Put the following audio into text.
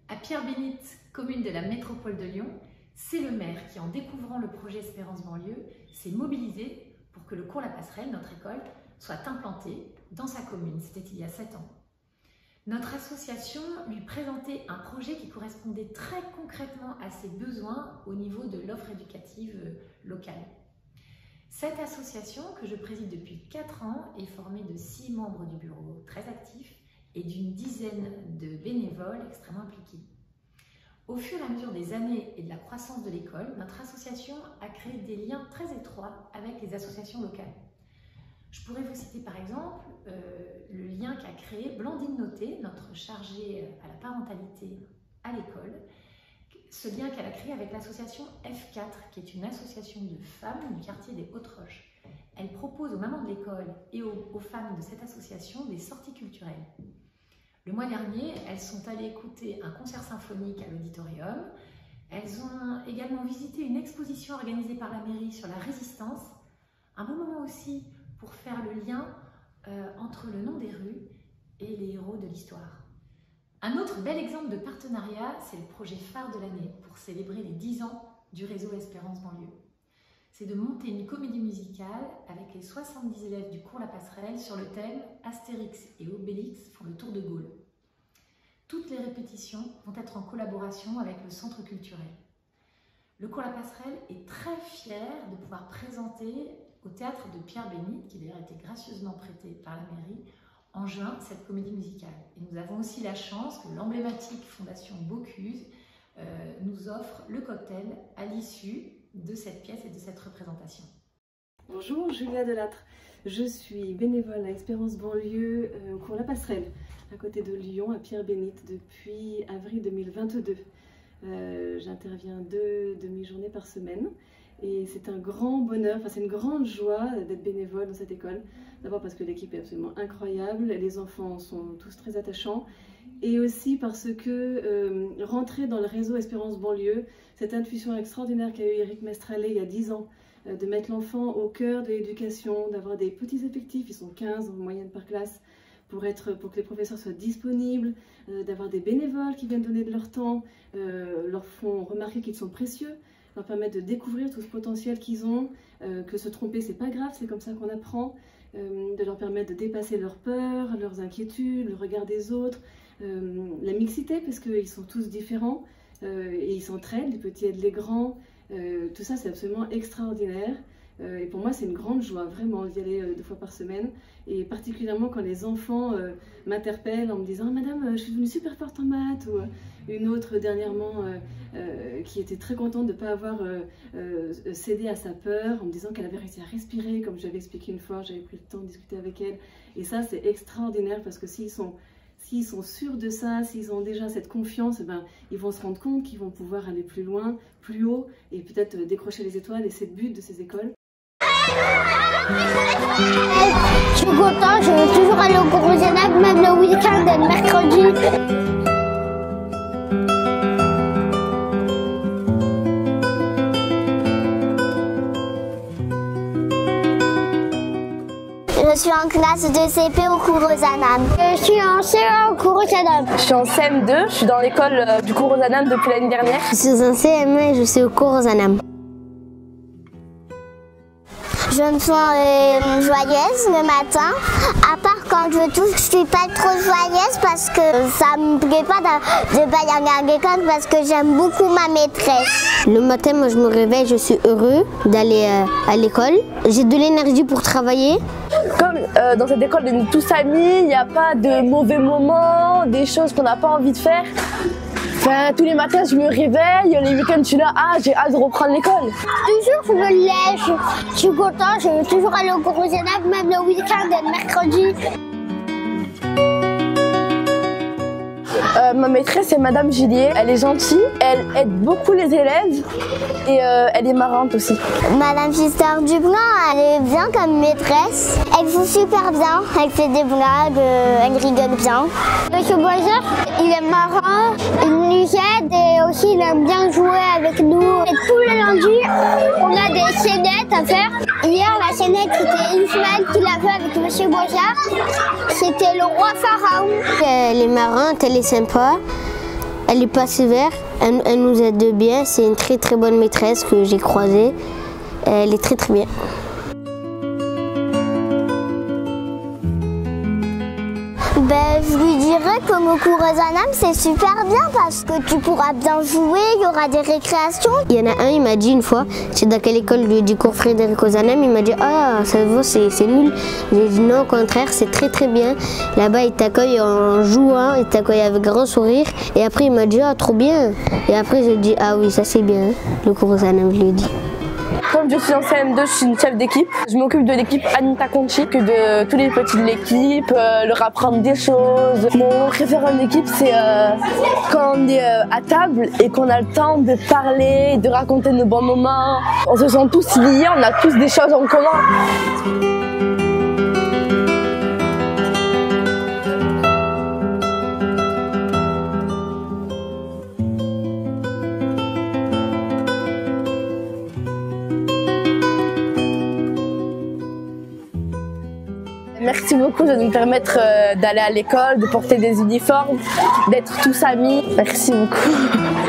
À Pierre-Bénite, commune de la métropole de Lyon, c'est le maire qui, en découvrant le projet Espérance banlieue, s'est mobilisé pour que le cours La Passerelle, notre école, soit implanté dans sa commune. C'était il y a 7 ans. Notre association lui présentait un projet qui correspondait très concrètement à ses besoins au niveau de l'offre éducative locale. Cette association, que je préside depuis 4 ans, est formée de 6 membres du bureau très actifs et d'une dizaine de bénévoles extrêmement impliqués. Au fur et à mesure des années et de la croissance de l'école, notre association a créé des liens très étroits avec les associations locales. Je pourrais vous citer par exemple le lien qu'a créé Blandine Noté, notre chargée à la parentalité à l'école, ce lien qu'elle a créé avec l'association F4, qui est une association de femmes du quartier des Hautes-Roches. Elle propose aux mamans de l'école et aux femmes de cette association des sorties culturelles. Le mois dernier, elles sont allées écouter un concert symphonique à l'auditorium. Elles ont également visité une exposition organisée par la mairie sur la résistance. Un bon moment aussi pour faire le lien entre le nom des rues et les héros de l'histoire. Un autre bel exemple de partenariat, c'est le projet phare de l'année pour célébrer les 10 ans du réseau Espérance banlieue. C'est de monter une comédie musicale avec les 70 élèves du cours La Passerelle sur le thème Astérix et Obélix font le tour de Gaulle. Toutes les répétitions vont être en collaboration avec le centre culturel. Le cours La Passerelle est très fier de pouvoir présenter au théâtre de Pierre-Bénite, qui d'ailleurs a été gracieusement prêté par la mairie, en juin, cette comédie musicale. Et nous avons aussi la chance que l'emblématique Fondation Bocuse nous offre le cocktail à l'issue de cette pièce et de cette représentation. Bonjour, Julia Delattre. Je suis bénévole à Espérance banlieue au cours La Passerelle, à côté de Lyon, à Pierre-Bénite, depuis avril 2022. J'interviens 2 demi-journées par semaine. Et c'est un grand bonheur, c'est une grande joie d'être bénévole dans cette école. D'abord parce que l'équipe est absolument incroyable, les enfants sont tous très attachants. Et aussi parce que rentrer dans le réseau Espérance banlieue, cette intuition extraordinaire qu'a eu Eric Mestralet il y a 10 ans, de mettre l'enfant au cœur de l'éducation, d'avoir des petits effectifs, ils sont 15 en moyenne par classe, pour que les professeurs soient disponibles, d'avoir des bénévoles qui viennent donner de leur temps, leur font remarquer qu'ils sont précieux, leur permettre de découvrir tout ce potentiel qu'ils ont, que se tromper c'est pas grave, c'est comme ça qu'on apprend, de leur permettre de dépasser leurs peurs, leurs inquiétudes, le regard des autres, la mixité parce qu'ils sont tous différents et ils s'entraident, les petits aident les grands, tout ça c'est absolument extraordinaire. Et pour moi, c'est une grande joie, vraiment, d'y aller 2 fois par semaine. Et particulièrement quand les enfants m'interpellent en me disant « Madame, je suis devenue super forte en maths » ou une autre dernièrement qui était très contente de ne pas avoir cédé à sa peur, en me disant qu'elle avait réussi à respirer, comme j'avais expliqué une fois, j'avais pris le temps de discuter avec elle. Et ça, c'est extraordinaire parce que s'ils sont sûrs de ça, s'ils ont déjà cette confiance, ils vont se rendre compte qu'ils vont pouvoir aller plus loin, plus haut et peut-être décrocher les étoiles. Et c'est le but de ces écoles. Je suis content, je veux toujours aller au cours Zénab, même le week-end et le mercredi. Je suis en classe de CP au cours Ozanam. Je suis en CE au cours Ozanam. Je suis en CM2, je suis dans l'école du cours Ozanam depuis l'année dernière. Je suis en CM1 et je suis au cours Ozanam. Je me sens joyeuse le matin, à part quand je suis pas trop joyeuse parce que ça me plaît pas de pas y aller à l'école parce que j'aime beaucoup ma maîtresse. Le matin, moi je me réveille, je suis heureux d'aller à l'école. J'ai de l'énergie pour travailler. Comme dans cette école de tous amis, il n'y a pas de mauvais moments, des choses qu'on n'a pas envie de faire. Enfin, tous les matins, je me réveille, les week-ends, je suis là, j'ai hâte de reprendre l'école. Toujours, je me lève, je suis contente, je veux toujours aller au cours Zénab, même le week-end et le mercredi. Ma maîtresse, c'est Madame Gillier. Elle est gentille, elle aide beaucoup les élèves et elle est marrante aussi. Madame Sister Dublanc, elle est bien comme maîtresse. Elle joue super bien, elle fait des blagues, elle rigole bien. Monsieur Boiseur, il est marrant, il nous aide et aussi il aime bien jouer avec nous. Et tous les lundis, on a des scénettes à faire. Hier, la scénette, c'était une semaine qu'il a fait avec Monsieur Boiseur. C'était le roi Pharaon. Elle est marrante, elle est sympa. Elle n'est pas sévère, elle nous aide bien. C'est une très très bonne maîtresse que j'ai croisée. Elle est très très bien. Je lui dirais que mon cours Ozanam c'est super bien parce que tu pourras bien jouer, il y aura des récréations. Il y en a un, il m'a dit une fois, c'est dans quelle école du cours Frédéric Ozanam, il m'a dit ah ça vaut c'est nul. J'ai dit non au contraire c'est très très bien. Là-bas ils t'accueillent en jouant, ils t'accueillent avec grand sourire et après il m'a dit ah trop bien. Et après j'ai dit ah oui ça c'est bien le cours Ozanam je lui ai dit. Comme je suis en CM2, je suis une chef d'équipe. Je m'occupe de l'équipe Anita Conchi, que de tous les petits de l'équipe, leur apprendre des choses. Mon référent d'équipe, c'est quand on est à table et qu'on a le temps de parler, de raconter nos bons moments. On se sent tous liés, on a tous des choses en commun. Merci beaucoup de nous permettre d'aller à l'école, de porter des uniformes, d'être tous amis. Merci beaucoup.